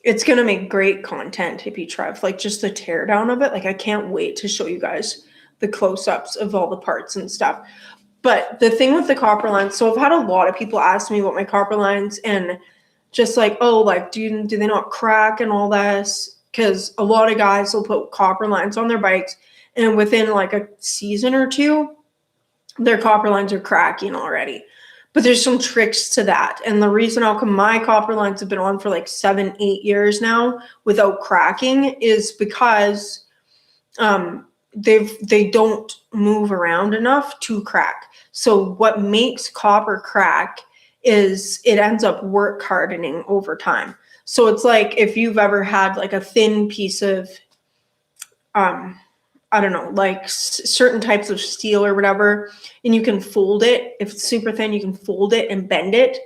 it's gonna make great content, Hippie Trev, like just the teardown of it. Like I can't wait to show you guys the close-ups of all the parts and stuff. But the thing with the copper lines, so I've had a lot of people ask me about my copper lines and just like, oh, like, do they not crack and all this? Because a lot of guys will put copper lines on their bikes, and within like a season or two, their copper lines are cracking already. But there's some tricks to that. And the reason how come my copper lines have been on for like 7-8 years now without cracking is because they don't move around enough to crack. So what makes copper crack is it ends up work hardening over time. So it's like if you've ever had like a thin piece of I don't know, like certain types of steel or whatever, and you can fold it. If it's super thin, you can fold it and bend it.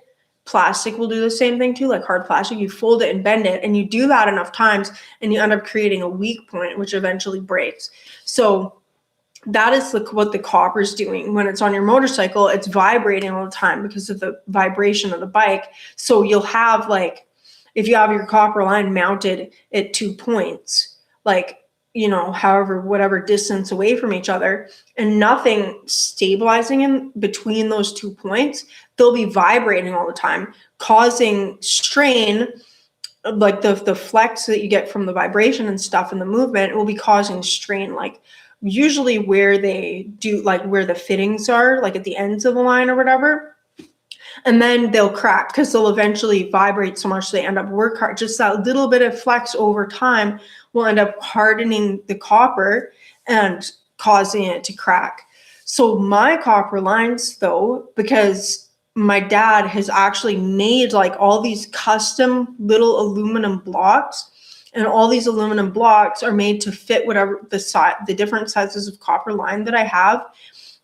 Plastic will do the same thing too, like hard plastic. You fold it and bend it, and you do that enough times, and you end up creating a weak point, which eventually breaks. So that is what the copper's doing. When it's on your motorcycle, it's vibrating all the time because of the vibration of the bike. So you'll have like, if you have your copper line mounted at 2 points, like, you know, however, whatever distance away from each other, and nothing stabilizing in between those 2 points, they'll be vibrating all the time, causing strain, like the flex that you get from the vibration and stuff and the movement will be causing strain, like usually where they do, like where the fittings are, like at the ends of the line or whatever. And then they'll crack because they'll eventually vibrate so much they end up work hard. Just that little bit of flex over time will end up hardening the copper and causing it to crack. So my copper lines, though, because my dad has actually made like all these custom little aluminum blocks, and all these aluminum blocks are made to fit whatever the different sizes of copper line that I have.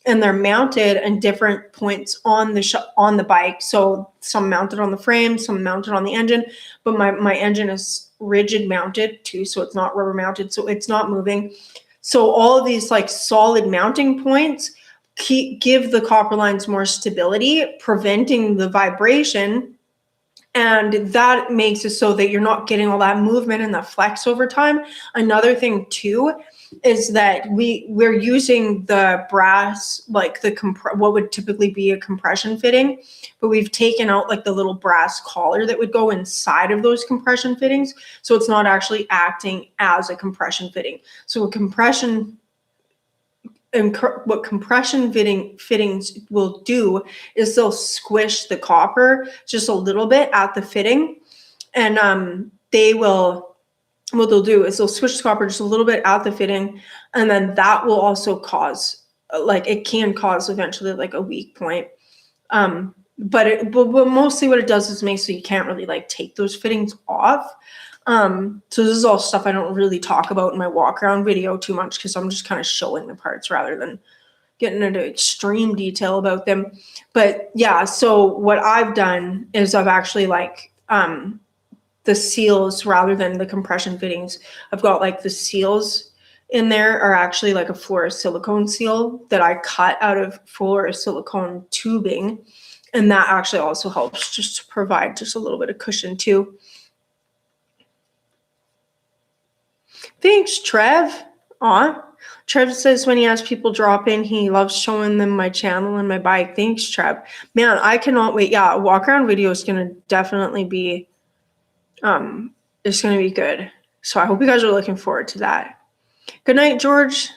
And they're mounted in different points on the bike. So some mounted on the frame, some mounted on the engine, but my engine is rigid mounted too, so it's not rubber mounted, so it's not moving. So all of these like solid mounting points give the copper lines more stability, preventing the vibration. And that makes it so that you're not getting all that movement and the flex over time. Another thing too is that we're using the brass, like what would typically be a compression fitting, but we've taken out like the little brass collar that would go inside of those compression fittings, so it's not actually acting as a compression fitting. So what compression fittings will do is they'll squish the copper just a little bit at the fitting, and what they'll do is they'll switch the copper just a little bit at the fitting, and then that will also cause, like, it can cause eventually like a weak point. But mostly what it does is make so you can't really like take those fittings off. So this is all stuff I don't really talk about in my walk around video too much, because I'm just kind of showing the parts rather than getting into extreme detail about them. But yeah, so what I've done is I've actually like, the seals rather than the compression fittings, I've got like the seals in there are actually like a fluorosilicone seal that I cut out of fluorosilicone tubing. And that actually also helps just to provide just a little bit of cushion too. Thanks, Trev. Aw. Trev says when he has people drop in, he loves showing them my channel and my bike. Thanks, Trev. Man, I cannot wait. Yeah, a walk around video is going to definitely be it's going to be good. So I hope you guys are looking forward to that. Good night, Georges.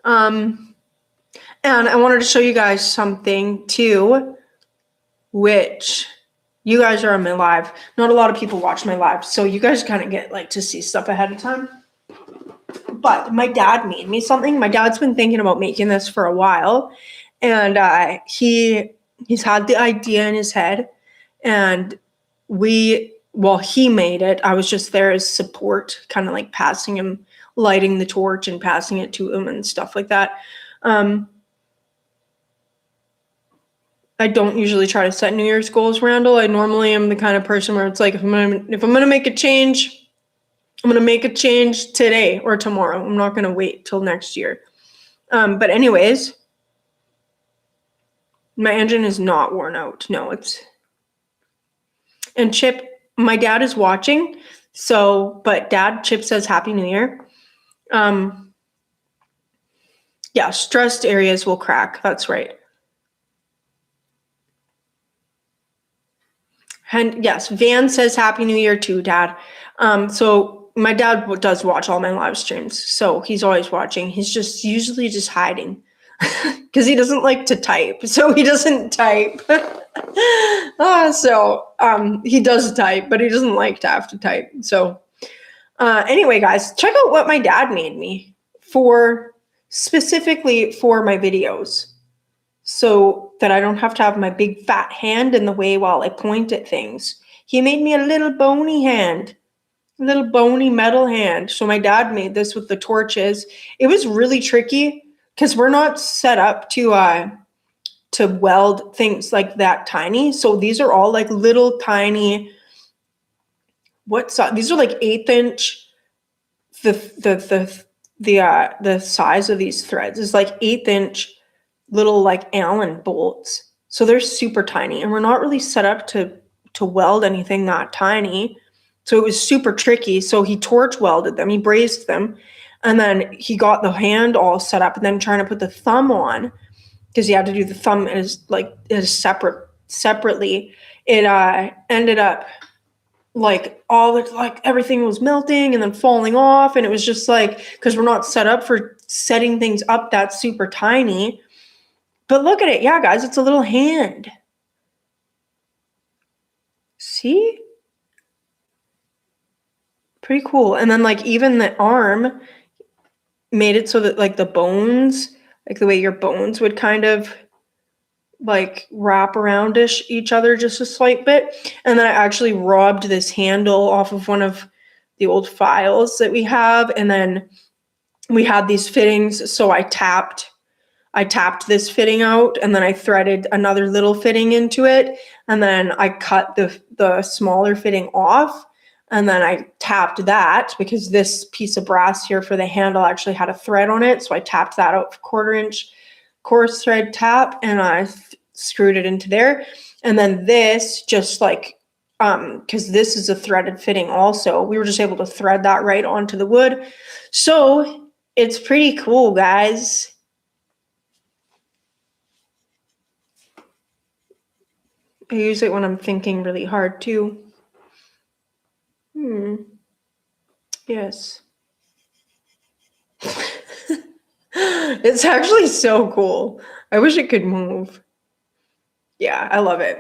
And I wanted to show you guys something too, which you guys are on my live. Not a lot of people watch my live, so you guys kind of get like to see stuff ahead of time. But my dad made me something. My dad's been thinking about making this for a while, and he's had the idea in his head, and he made it. I was just there as support, kind of like passing him, lighting the torch and passing it to him and stuff like that. I don't usually try to set New Year's goals, Randall. I normally am the kind of person where it's like, if I'm gonna make a change, I'm gonna make a change today or tomorrow. I'm not gonna wait till next year. But anyways, my engine is not worn out. No, and Chip, my dad is watching. So, but Chip says Happy New Year. Yeah, stressed areas will crack. That's right. And yes, Van says Happy New Year too, Dad. So my dad does watch all my live streams, so he's always watching. He's just usually just hiding because he doesn't like to type, so he doesn't type. He does type, but he doesn't like to have to type. So anyway, guys, check out what my dad made me specifically for my videos, so that I don't have to have my big fat hand in the way while I point at things. He made me a little bony hand, a little bony metal hand. So my dad made this with the torches. It was really tricky because we're not set up to weld things like that tiny. So these are all like little tiny, these are like 1/8 inch. The size of these threads is like 1/8 inch little like Allen bolts. So they're super tiny, and we're not really set up to weld anything that tiny. So it was super tricky. So he torch welded them, he brazed them, and then he got the hand all set up, and then trying to put the thumb on, because he had to do the thumb as separately. It ended up like everything was melting and then falling off, and it was just like, because we're not set up for setting things up that super tiny. But look at it. Yeah, guys, it's a little hand. See? Pretty cool. And then like even the arm made it so that like the bones, like the way your bones would kind of like wrap aroundish each other just a slight bit. And then I actually robbed this handle off of one of the old files that we have. And then we had these fittings. So I tapped this fitting out, and then I threaded another little fitting into it, and then I cut the smaller fitting off, and then I tapped that, because this piece of brass here for the handle actually had a thread on it, so I tapped that out, 1/4 inch coarse thread tap, and I screwed it into there. And then this, just like because this is a threaded fitting also, we were just able to thread that right onto the wood. So it's pretty cool, guys. I use it when I'm thinking really hard too. Yes. It's actually so cool. I wish it could move. Yeah, I love it.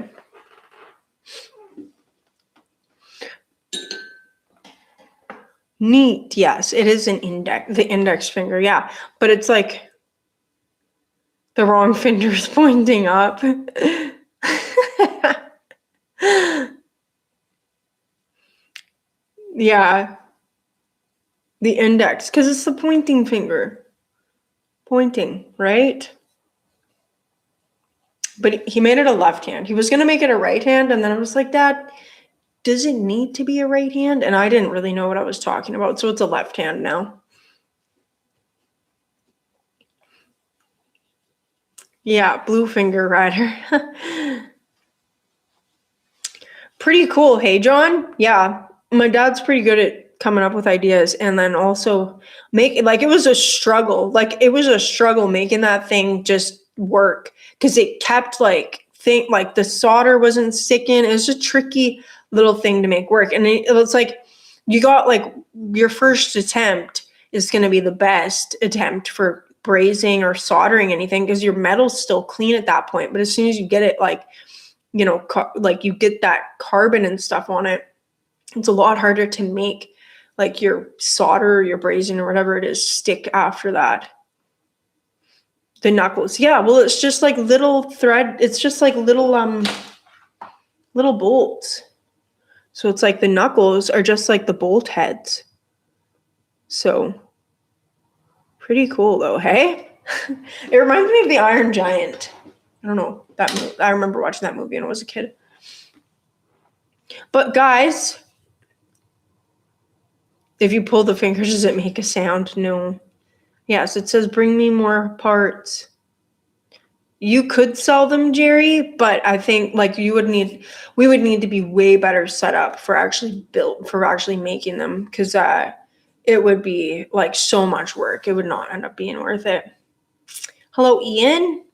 Neat. Yes, it is the index finger. Yeah, but it's like the wrong finger's pointing up. Yeah. The index, because it's the pointing finger. Pointing, right? But he made it a left hand. He was going to make it a right hand, and then I was like, Dad, does it need to be a right hand? And I didn't really know what I was talking about, so it's a left hand now. Yeah, blue finger rider. Pretty cool. Hey, John? Yeah, my dad's pretty good at coming up with ideas, and then also it was a struggle. Like, it was a struggle making that thing just work, because it kept the solder wasn't sticking. It was a tricky little thing to make work. And it was like, you got like your first attempt is going to be the best attempt for brazing or soldering anything, because your metal's still clean at that point. But as soon as you get it you get that carbon and stuff on it, it's a lot harder to make like your solder or your brazing or whatever it is stick after that. The knuckles. Yeah, well, it's just like little thread. It's just like little bolts. So it's like the knuckles are just like the bolt heads. So pretty cool though, hey? It reminds me of the Iron Giant. I don't know. I remember watching that movie when I was a kid. But guys, if you pull the fingers, does it make a sound? No. Yes, it says bring me more parts. You could sell them, Jerry, but I think like we would need to be way better set up for actually making them, because it would be like so much work. It would not end up being worth it. Hello, Ian.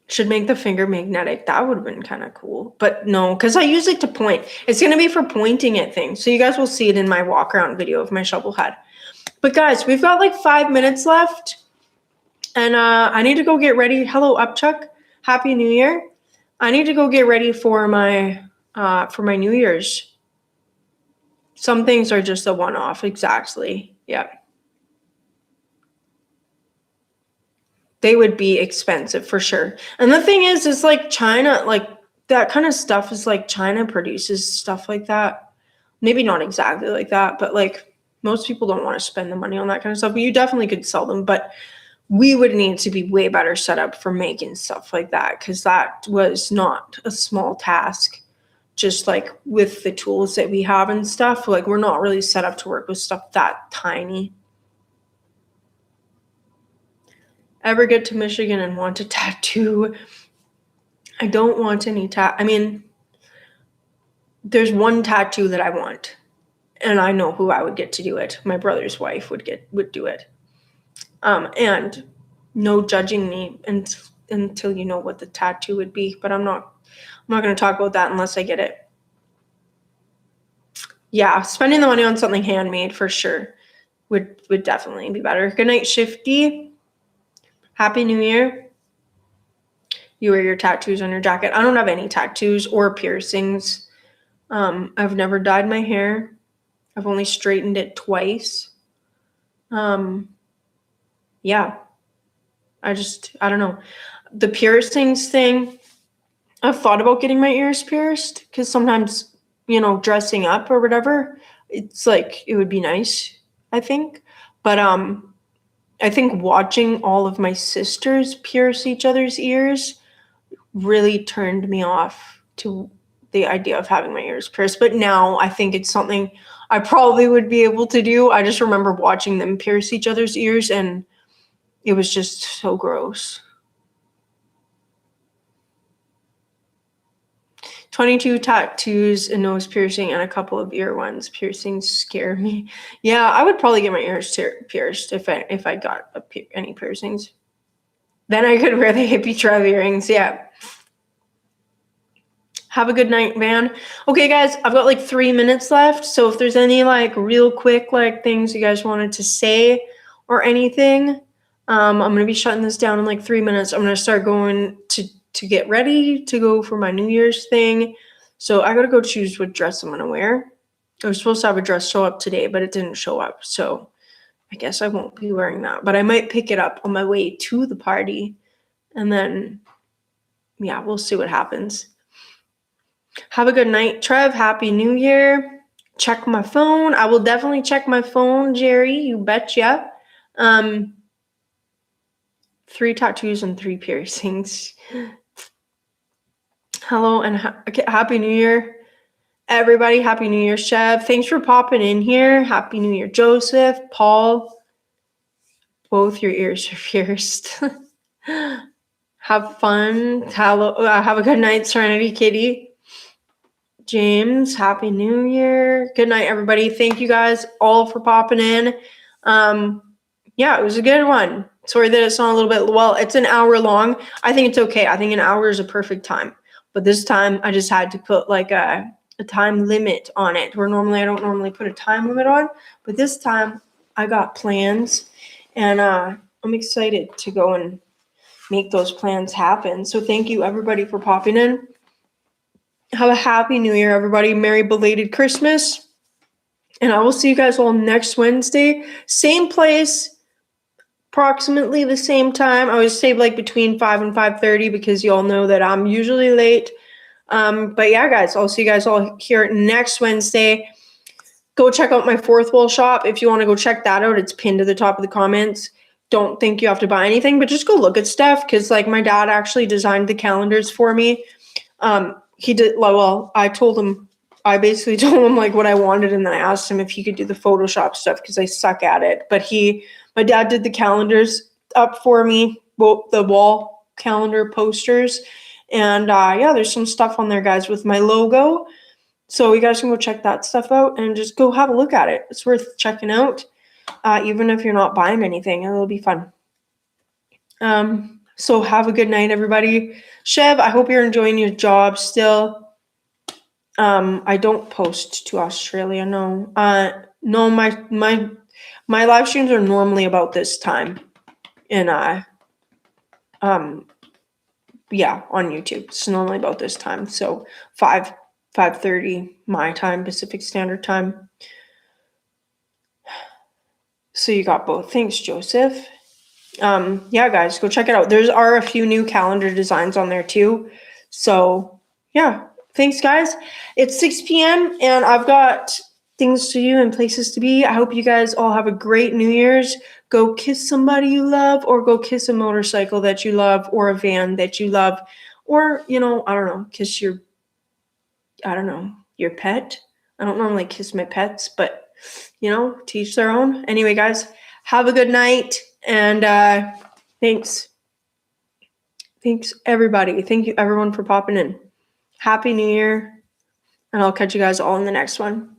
Should make the finger magnetic. That would have been kind of cool. But no, because I use it to point. It's going to be for pointing at things. So you guys will see it in my walk around video of my shovel head. But guys, we've got like 5 minutes left. And I need to go get ready. Hello, Upchuck. Happy New Year. I need to go get ready for my New Year's. Some things are just a one-off. Exactly. Yeah. They would be expensive for sure. And the thing is like China, like that kind of stuff is like China produces stuff like that. Maybe not exactly like that, but like most people don't want to spend the money on that kind of stuff. But you definitely could sell them. But we would need to be way better set up for making stuff like that, because that was not a small task. Just like with the tools that we have and stuff, like we're not really set up to work with stuff that tiny. Ever get to Michigan and want a tattoo? I don't want any I mean, there's one tattoo that I want, and I know who I would get to do it. My brother's wife would do it. And no judging me until you know what the tattoo would be. But I'm not going to talk about that unless I get it. Yeah, spending the money on something handmade for sure would definitely be better. Good night, Shifty. Happy New Year. You wear your tattoos on your jacket. I don't have any tattoos or piercings. I've never dyed my hair. I've only straightened it twice. Yeah. I don't know. The piercings thing, I've thought about getting my ears pierced, because sometimes, dressing up or whatever, it's like, it would be nice, I think. But I think watching all of my sisters pierce each other's ears really turned me off to the idea of having my ears pierced. But now I think it's something I probably would be able to do. I just remember watching them pierce each other's ears, and it was just so gross. 22 tattoos, a nose piercing, and a couple of ear ones. Piercings scare me. Yeah, I would probably get my ears pierced if I got any piercings. Then I could wear the hippie trav earrings. Yeah. Have a good night, man. Okay, guys, I've got like 3 minutes left. So if there's any like real quick like things you guys wanted to say or anything, I'm going to be shutting this down in like 3 minutes. I'm going to start going to get ready to go for my New Year's thing. So I got to go choose what dress I'm going to wear. I was supposed to have a dress show up today, but it didn't show up. So I guess I won't be wearing that. But I might pick it up on my way to the party. And then, yeah, we'll see what happens. Have a good night, Trev. Happy New Year. Check my phone. I will definitely check my phone, Jerry. You betcha. 3 tattoos and 3 piercings. Hello and Happy New Year, everybody. Happy New Year, Chev. Thanks for popping in here. Happy New Year, Joseph, Paul. Both your ears are pierced. Have fun. Have a good night, Serenity Kitty. James, Happy New Year. Good night, everybody. Thank you guys all for popping in. Yeah, it was a good one. Sorry that it's not a little bit, well, it's an hour long. I think it's okay. I think an hour is a perfect time. But this time I just had to put like a time limit on it, where normally I don't normally put a time limit on. But this time I got plans, and I'm excited to go and make those plans happen. So thank you, everybody, for popping in. Have a Happy New Year, everybody. Merry belated Christmas. And I will see you guys all next Wednesday. Same place, approximately the same time. I always say like between 5 and 5:30, because you all know that I'm usually late. But yeah, guys, I'll see you guys all here next Wednesday. Go check out my Fourth Wall shop if you want to go check that out. It's pinned to the top of the comments. don't think you have to buy anything, but just go look at stuff because like my dad actually designed the calendars for me. He did well, I basically told him like what I wanted, and then I asked him if he could do the Photoshop stuff because I suck at it. But my dad did the calendars up for me, well, the wall calendar posters. And yeah, there's some stuff on there, guys, with my logo. So you guys can go check that stuff out and just go have a look at it. It's worth checking out. Even if you're not buying anything, it'll be fun. So have a good night, everybody. Chev, I hope you're enjoying your job still. I don't post to Australia, no. No, my live streams are normally about this time. And yeah, on YouTube. It's normally about this time. So 5:30 my time, Pacific Standard Time. So you got both. Thanks, Joseph. Yeah, guys, go check it out. There are a few new calendar designs on there too. So yeah, thanks, guys. It's 6 p.m. and I've got things to do and places to be. I hope you guys all have a great New Year's. Go kiss somebody you love, or go kiss a motorcycle that you love, or a van that you love, or, I don't know, kiss your pet. I don't normally kiss my pets, but, teach their own. Anyway, guys, have a good night, and thanks. Thanks, everybody. Thank you, everyone, for popping in. Happy New Year, and I'll catch you guys all in the next one.